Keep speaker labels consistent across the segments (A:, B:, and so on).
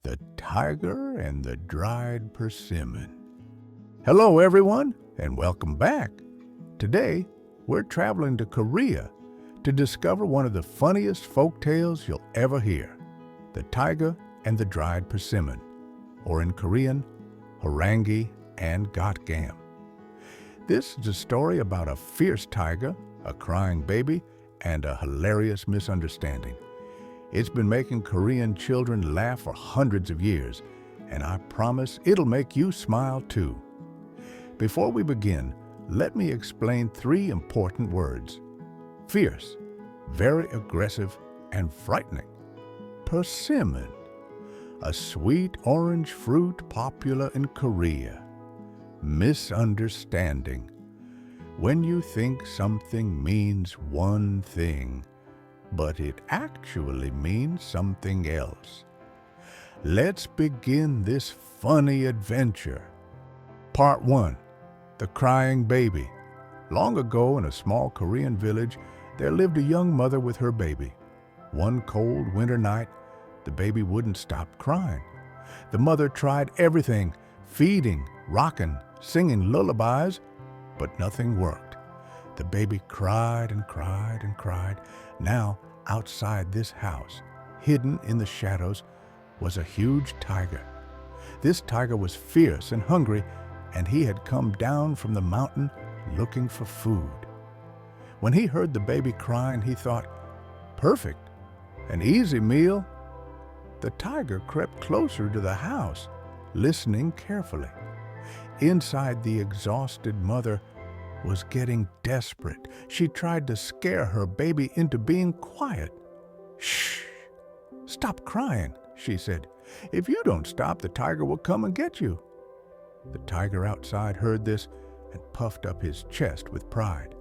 A: The Tiger and the Dried Persimmon. Hello everyone, and welcome back. Today, we're traveling to Korea to discover one of the funniest folk tales you'll ever hear, The Tiger and the Dried Persimmon, or in Korean, Horangi and Gotgam. This is a story about a fierce tiger, a crying baby, and a hilarious misunderstanding. It's been making Korean children laugh for hundreds of years, and I promise it'll make you smile too. Before we begin, let me explain three important words. Fierce, very aggressive, and frightening. Persimmon, a sweet orange fruit popular in Korea. Misunderstanding, when you think something means one thing, but it actually means something else. Let's begin this funny adventure. Part 1. The Crying Baby. Long ago in a small Korean village, there lived a young mother with her baby. One cold winter night, the baby wouldn't stop crying. The mother tried everything, feeding, rocking, singing lullabies, but nothing worked. The baby cried and cried and cried. Now, outside this house, hidden in the shadows, was a huge tiger. This tiger was fierce and hungry, and he had come down from the mountain looking for food. When he heard the baby crying, he thought, "Perfect, an easy meal." The tiger crept closer to the house, listening carefully. Inside, the exhausted mother was getting desperate. She tried to scare her baby into being quiet. "Shh! Stop crying," she said. "If you don't stop, the tiger will come and get you." The tiger outside heard this and puffed up his chest with pride.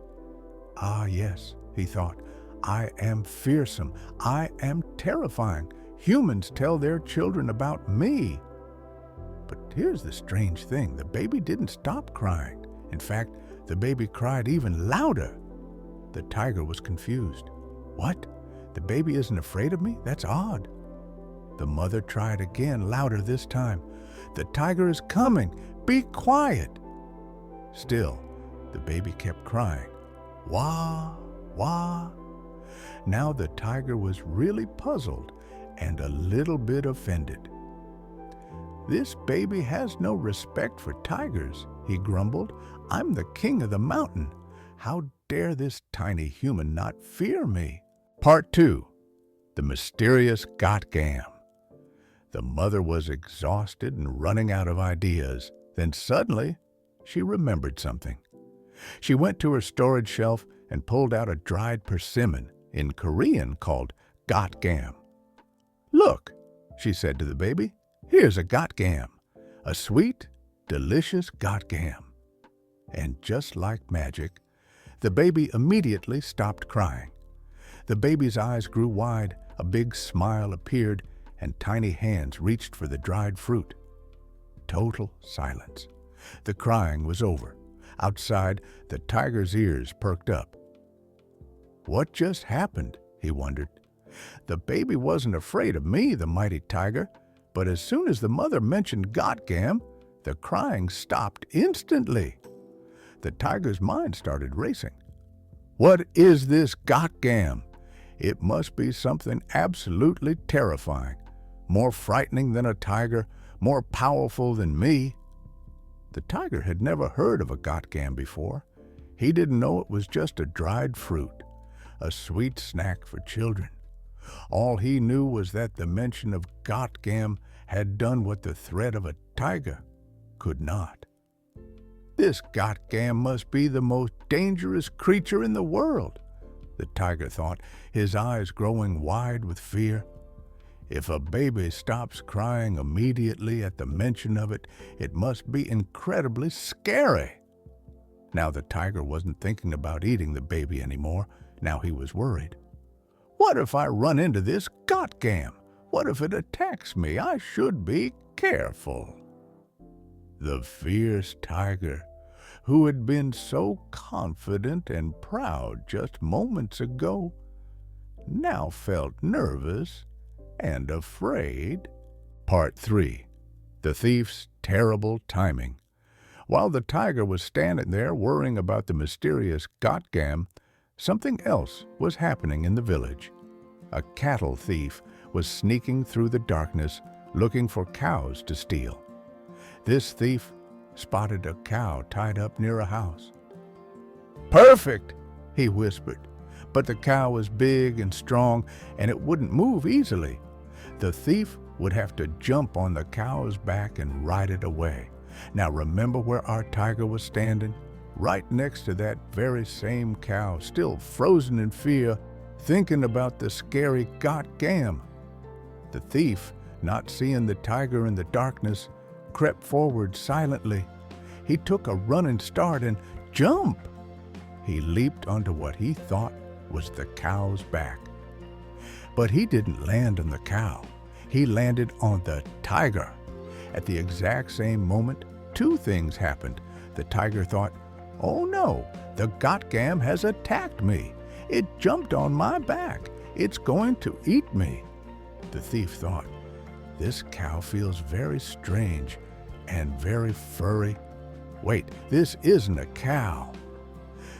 A: "Ah, yes," he thought, "I am fearsome. I am terrifying. Humans tell their children about me." But here's the strange thing. The baby didn't stop crying. In fact, the baby cried even louder. The tiger was confused. "What? The baby isn't afraid of me? That's odd." The mother tried again, louder this time. "The tiger is coming. Be quiet." Still, the baby kept crying. "Wah, wah." Now the tiger was really puzzled and a little bit offended. "This baby has no respect for tigers," he grumbled. "I'm the king of the mountain. How dare this tiny human not fear me?" Part 2. The Mysterious Gotgam. The mother was exhausted and running out of ideas. Then suddenly, she remembered something. She went to her storage shelf and pulled out a dried persimmon, in Korean called Gotgam. "Look," she said to the baby, "here's a Gotgam, a sweet, delicious Gotgam." And just like magic, the baby immediately stopped crying. The baby's eyes grew wide, a big smile appeared, and tiny hands reached for the dried fruit. Total silence. The crying was over. Outside, the tiger's ears perked up. What just happened? He wondered. The baby wasn't afraid of me, the mighty tiger, but as soon as the mother mentioned Gotgam, the crying stopped instantly. The tiger's mind started racing. What is this Gotgam? It must be something absolutely terrifying, more frightening than a tiger, more powerful than me. The tiger had never heard of a Gotgam before. He didn't know it was just a dried fruit, a sweet snack for children. All he knew was that the mention of Gotgam had done what the threat of a tiger could not. This Gotgam must be the most dangerous creature in the world, the tiger thought, his eyes growing wide with fear. If a baby stops crying immediately at the mention of it, it must be incredibly scary. Now the tiger wasn't thinking about eating the baby anymore. Now he was worried. What if I run into this Gotgam? What if it attacks me? I should be careful. The fierce tiger, who had been so confident and proud just moments ago, now felt nervous and afraid. Part 3. The Thief's Terrible Timing. While the tiger was standing there worrying about the mysterious got-gam, something else was happening in the village. A cattle thief was sneaking through the darkness looking for cows to steal. This thief spotted a cow tied up near a house. "Perfect," he whispered, but the cow was big and strong and it wouldn't move easily. The thief would have to jump on the cow's back and ride it away. Now remember where our tiger was standing? Right next to that very same cow, still frozen in fear, thinking about the scary got-gam. The thief, not seeing the tiger in the darkness, crept forward silently. He took a running start and jump! He leaped onto what he thought was the cow's back. But he didn't land on the cow. He landed on the tiger. At the exact same moment, two things happened. The tiger thought, "Oh no, the got-gam has attacked me. It jumped on my back. It's going to eat me." The thief thought, "This cow feels very strange and very furry. Wait, this isn't a cow."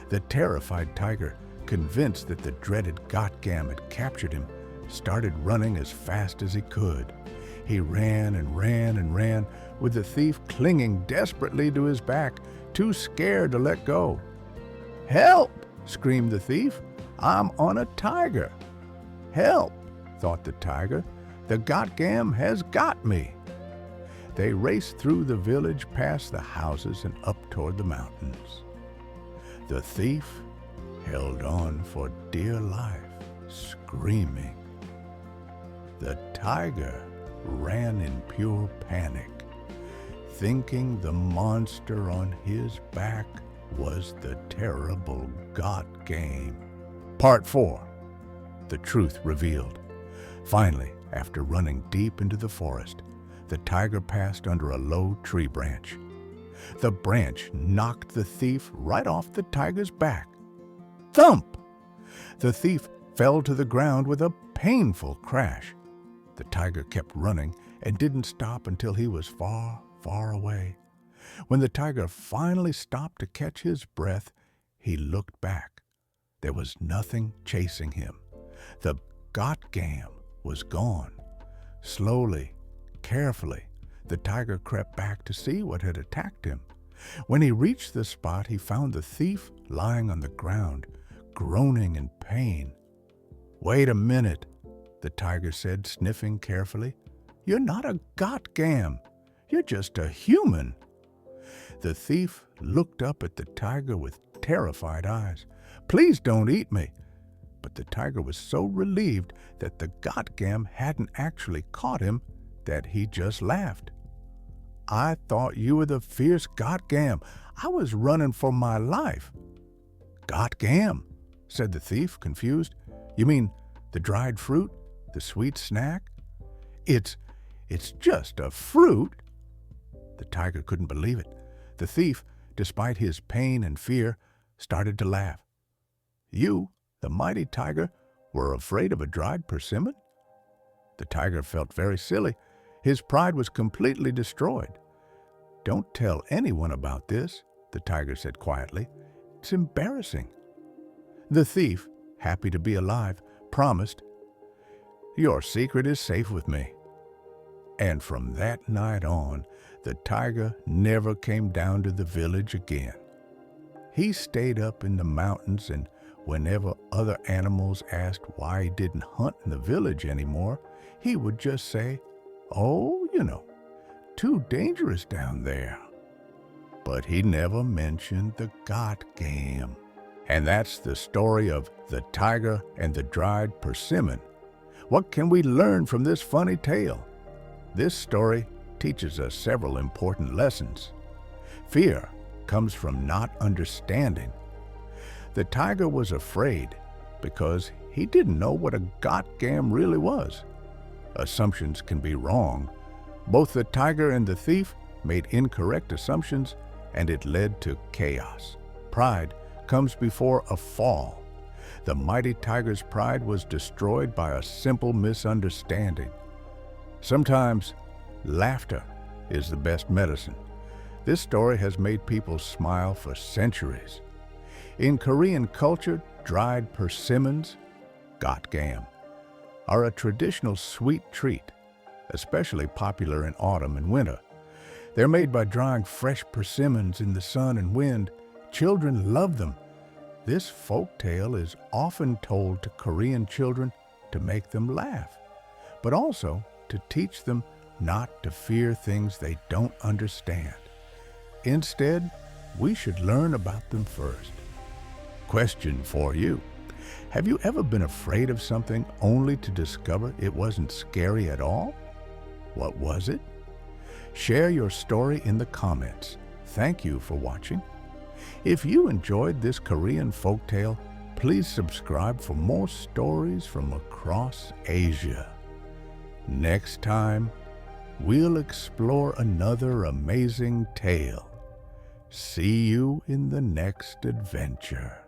A: The terrified tiger, convinced that the dreaded got-gam had captured him, started running as fast as he could. He ran and ran and ran, with the thief clinging desperately to his back, too scared to let go. "Help!" screamed the thief. "I'm on a tiger." "Help!" thought the tiger. "The got-gam has got me." They raced through the village, past the houses, and up toward the mountains. The thief held on for dear life, screaming. The tiger ran in pure panic, thinking the monster on his back was the terrible got-gam. Part 4. The Truth Revealed. Finally, after running deep into the forest, the tiger passed under a low tree branch. The branch knocked the thief right off the tiger's back. Thump! The thief fell to the ground with a painful crash. The tiger kept running and didn't stop until he was far, far away. When the tiger finally stopped to catch his breath, he looked back. There was nothing chasing him. The got-gam was gone. Slowly, carefully, the tiger crept back to see what had attacked him. When he reached the spot, he found the thief lying on the ground, groaning in pain. "Wait a minute," the tiger said, sniffing carefully. "You're not a got-gam. You're just a human." The thief looked up at the tiger with terrified eyes. "Please don't eat me." But the tiger was so relieved that the got-gam hadn't actually caught him that he just laughed. "I thought you were the fierce got-gam. I was running for my life." "Got-gam?" said the thief, confused. "You mean the dried fruit? The sweet snack?" It's just a fruit." The tiger couldn't believe it. The thief, despite his pain and fear, started to laugh. "You, the mighty tiger, were afraid of a dried persimmon?" The tiger felt very silly. His pride was completely destroyed. "Don't tell anyone about this," the tiger said quietly. "It's embarrassing." The thief, happy to be alive, promised, "Your secret is safe with me." And from that night on, the tiger never came down to the village again. He stayed up in the mountains, and whenever other animals asked why he didn't hunt in the village anymore, he would just say, "Oh, too dangerous down there." But he never mentioned the got-gam. And that's the story of the tiger and the dried persimmon. What can we learn from this funny tale? This story teaches us several important lessons. Fear comes from not understanding. The tiger was afraid because he didn't know what a got-gam really was. Assumptions can be wrong. Both the tiger and the thief made incorrect assumptions, and it led to chaos. Pride comes before a fall. The mighty tiger's pride was destroyed by a simple misunderstanding. Sometimes Laughter is the best medicine. This story has made people smile for centuries. In Korean culture, dried persimmons, gatgam, are a traditional sweet treat, especially popular in autumn and winter. They're made by drying fresh persimmons in the sun and wind. Children love them. This folk tale is often told to Korean children to make them laugh, but also to teach them not to fear things they don't understand. Instead, we should learn about them first. Question for you. Have you ever been afraid of something only to discover it wasn't scary at all? What was it? Share your story in the comments. Thank you for watching. If you enjoyed this Korean folktale, please subscribe for more stories from across Asia. Next time, we'll explore another amazing tale. See you in the next adventure.